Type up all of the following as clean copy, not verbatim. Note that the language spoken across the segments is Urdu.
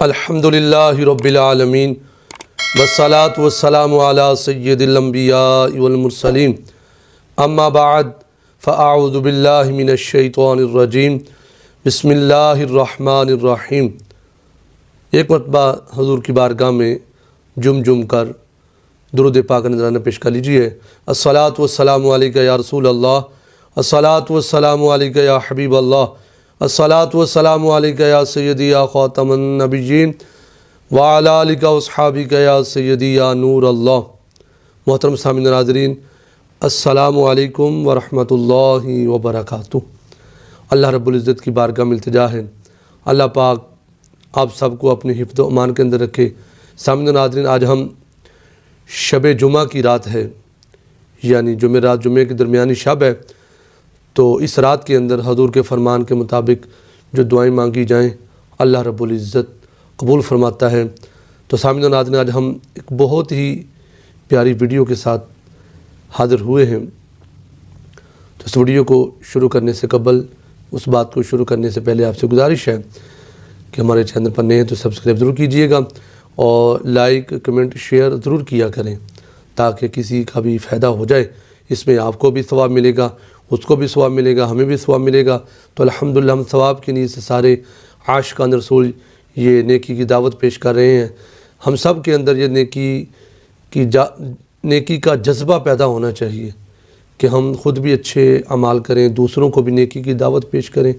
الحمدللہ رب العالمین والصلاة والسلام علی سید الانبیاء والمرسلین اما بعد فاعوذ باللہ من الشیطان الرجیم بسم اللہ الرحمن الرحیم۔ ایک مرتبہ حضور کی بارگاہ میں جم کر درود پاک نذرانہ پیش کر لیجیے۔ الصلاۃ والسلام علیکہ یا رسول اللہ، الصلاۃ والسلام علیکہ یا حبیب اللہ، الصلاۃ والسلام علیکہ یا سیدی یا خاتم النبیین وعلی آلک واصحابک یا سیدی یا نور اللہ۔ محترم سامعین ناظرین، السلام علیکم ورحمۃ اللہ وبرکاتہ۔ اللہ رب العزت کی بارگاہ میں التجا ہے اللہ پاک آپ سب کو اپنے حفظ و امان کے اندر رکھے۔ سامعین ناظرین، آج ہم شب جمعہ کی رات ہے، یعنی جمعرات جمعے کی درمیانی شب ہے، تو اس رات کے اندر حضور کے فرمان کے مطابق جو دعائیں مانگی جائیں اللہ رب العزت قبول فرماتا ہے۔ تو سامعین ناظرین، آج ہم ایک بہت ہی پیاری ویڈیو کے ساتھ حاضر ہوئے ہیں۔ تو اس ویڈیو کو شروع کرنے سے قبل، اس بات کو شروع کرنے سے پہلے آپ سے گزارش ہے کہ ہمارے چینل پر نئے ہیں تو سبسکرائب ضرور کیجئے گا اور لائک کمنٹ شیئر ضرور کیا کریں تاکہ کسی کا بھی فائدہ ہو جائے۔ اس میں آپ کو بھی ثواب ملے گا، اس کو بھی ثواب ملے گا، ہمیں بھی ثواب ملے گا۔ تو الحمدللہ ہم ثواب کی نیت سے سارے عاشقان رسول یہ نیکی کی دعوت پیش کر رہے ہیں۔ ہم سب کے اندر یہ نیکی کا جذبہ پیدا ہونا چاہیے کہ ہم خود بھی اچھے اعمال کریں، دوسروں کو بھی نیکی کی دعوت پیش کریں،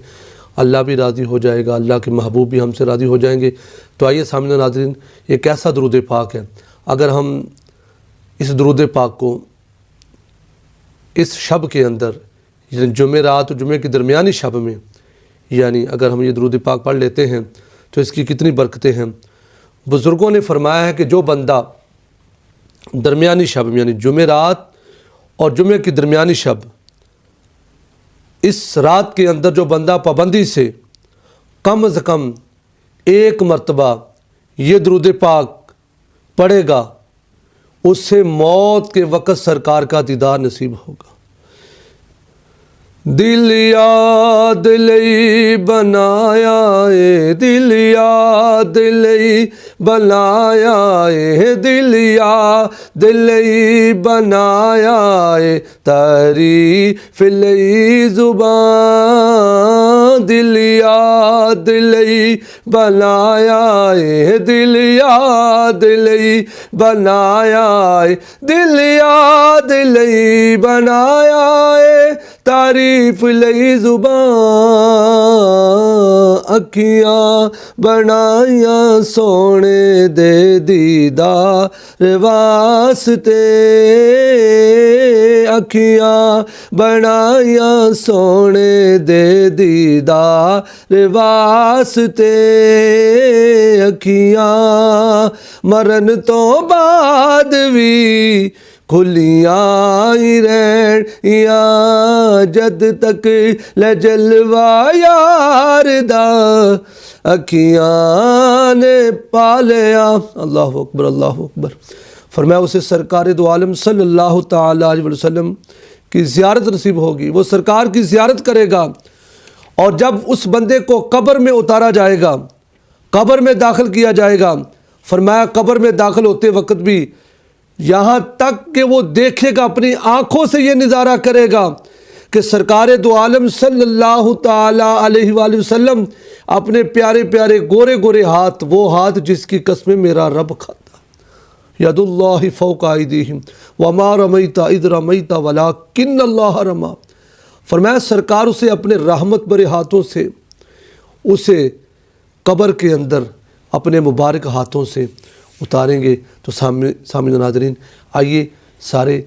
اللہ بھی راضی ہو جائے گا، اللہ کے محبوب بھی ہم سے راضی ہو جائیں گے۔ تو آئیے سامعین ناظرین، ایک ایسا درود پاک ہے، اگر ہم اس درود پاک کو اس شب کے اندر، یعنی جمعرات اور جمعے کی درمیانی شب میں، یعنی اگر ہم یہ درود پاک پڑھ لیتے ہیں تو اس کی کتنی برکتیں ہیں۔ بزرگوں نے فرمایا ہے کہ جو بندہ درمیانی شب میں، یعنی جمعرات اور جمعے کی درمیانی شب، اس رات کے اندر جو بندہ پابندی سے کم از کم ایک مرتبہ یہ درود پاک پڑھے گا، اس سے موت کے وقت سرکار کا دیدار نصیب ہوگا۔ دل یاد لئی بنایا اے، دل یاد لئی بنایا اے، دل یاد لئی بنایا اے، تعریف لئی زبان، دل یاد لئی بنایا اے، دل یاد لئی بنایا اے، دل یاد لئی بنایا اے، تعریف لئی زبان، اکھیاں بنائیاں سونے دے دیدار واسطے، اکھیاں بنائیاں سونے دے دیدار واسطے، اکھیاں مرن تو بعد بھی کھلیاں ہی رہن یا جد تک لجلوہ یار دا، اکھیاں نے پالیا۔ اللہ اکبر، اللہ اکبر۔ فرمایا اسے سرکار دو عالم صلی اللہ تعالی علیہ وسلم کی زیارت نصیب ہوگی، وہ سرکار کی زیارت کرے گا، اور جب اس بندے کو قبر میں اتارا جائے گا، قبر میں داخل کیا جائے گا، فرمایا قبر میں داخل ہوتے وقت بھی یہاں تک کہ وہ دیکھے گا، اپنی آنکھوں سے یہ نظارہ کرے گا کہ سرکار دو عالم صلی اللہ تعالی علیہ وآلہ وسلم اپنے پیارے پیارے گورے گورے ہاتھ، وہ ہاتھ جس کی قسمیں میرا رب کھاتا، ید اللہ فوق ایدیہم وما رمیت اذ رمیت ولکن اللہ رمی۔ فرمایا سرکار اسے اپنے رحمت بھرے ہاتھوں سے اسے قبر کے اندر اپنے مبارک ہاتھوں سے اتاریں گے۔ تو سامعین ناظرین، آئیے سارے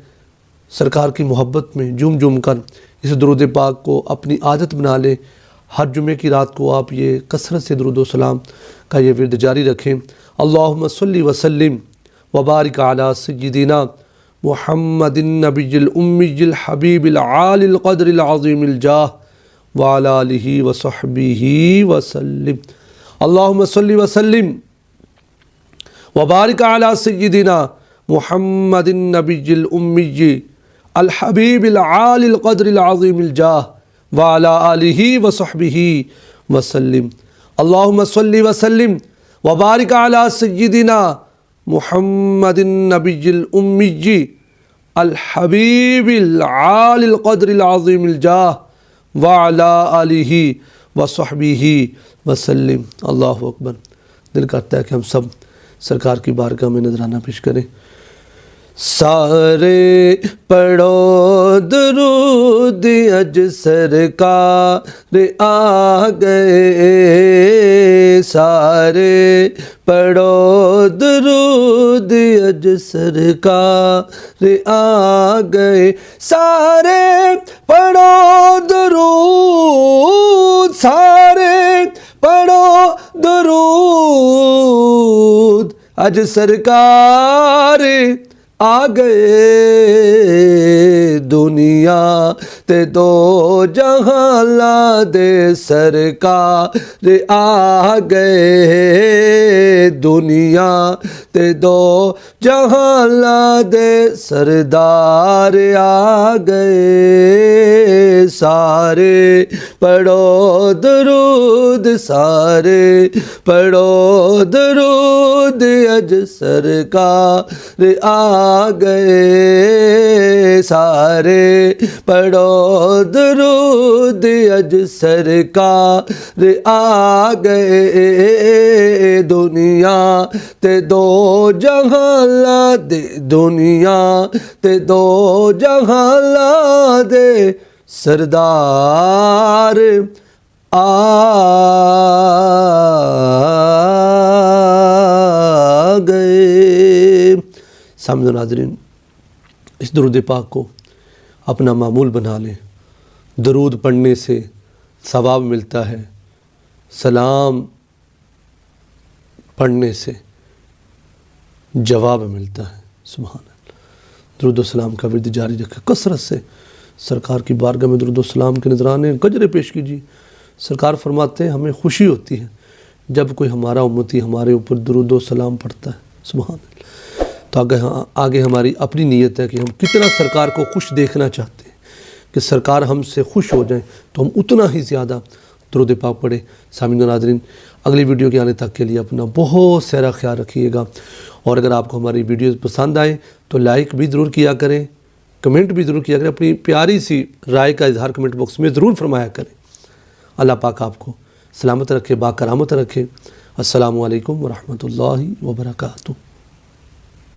سرکار کی محبت میں جم کر اس درود پاک کو اپنی عادت بنا لیں۔ ہر جمعے کی رات کو آپ یہ کثرت سے درود و سلام کا یہ ورد جاری رکھیں۔ اللہم صلی وسلم وبارک علی سیدنا محمد النبی الامی الحبیب العالی القدر العظیم الجاہ وعلی آلہ وصحبہ وسلم۔ اللہم صلی وسلم وبارک علی سیدنا محمد النبی الامی الحبیب العالی القدر العظیم الجاہ وعلی آلہ وصحبہ وسلم۔ اللہم صلی وسلم وبارک علی سیدنا محمد النبی الامی الحبیب العالی القدر العظیم الجاہ وعلی آلہ وصحبہ وسلم۔ اللہ اکبر۔ دل کرتا ہے کہ ہم سب سرکار کی بارگاہ میں نذرانہ پیش کریں۔ سارے پڑھو درود اج سرکار آ گئے، سارے پڑھو درود اج سرکار آ گئے، سارے پڑھو درود، سارے پڑھو درود اج سرکار آ گئے، دنیا تے دو جہاں لا دے سرکار آ گئے، دنیا تے دو جہاں لا دے سردار آ گئے، سارے پڑھو درود، سارے پڑھو درود اج سرکار آ گئے، سارے پڑھو درود اج سرکار آ گئے، دنیا تے دو جہاں لا دے، دنیا تے دو جہاں لا دے سردار آ گئے۔ سامنے ناظرین، اس درود پاک کو اپنا معمول بنا لیں۔ درود پڑھنے سے ثواب ملتا ہے، سلام پڑھنے سے جواب ملتا ہے۔ سبحان اللہ۔ درود و سلام کا ورد جاری رکھیں، کثرت سے سرکار کی بارگاہ میں درود و سلام کے نذرانے گجرے پیش کیجیے۔ سرکار فرماتے ہیں ہمیں خوشی ہوتی ہے جب کوئی ہمارا امتی ہمارے اوپر درود و سلام پڑھتا ہے۔ سبحان اللہ۔ تو آگے ہماری اپنی نیت ہے کہ ہم کتنا سرکار کو خوش دیکھنا چاہتے ہیں، کہ سرکار ہم سے خوش ہو جائیں تو ہم اتنا ہی زیادہ درود پاک پڑھیں۔ سامعین و ناظرین، اگلی ویڈیو کے آنے تک کے لیے اپنا بہت سارا خیال رکھیے گا، اور اگر آپ کو ہماری ویڈیوز پسند آئیں تو لائک بھی ضرور کیا کریں، کمنٹ بھی ضرور کیا کریں، اپنی پیاری سی رائے کا اظہار کمنٹ باکس میں ضرور فرمایا کریں۔ اللہ پاک آپ کو سلامت رکھے، باکرامت رکھے۔ السلام علیکم ورحمۃ اللہ وبرکاتہ۔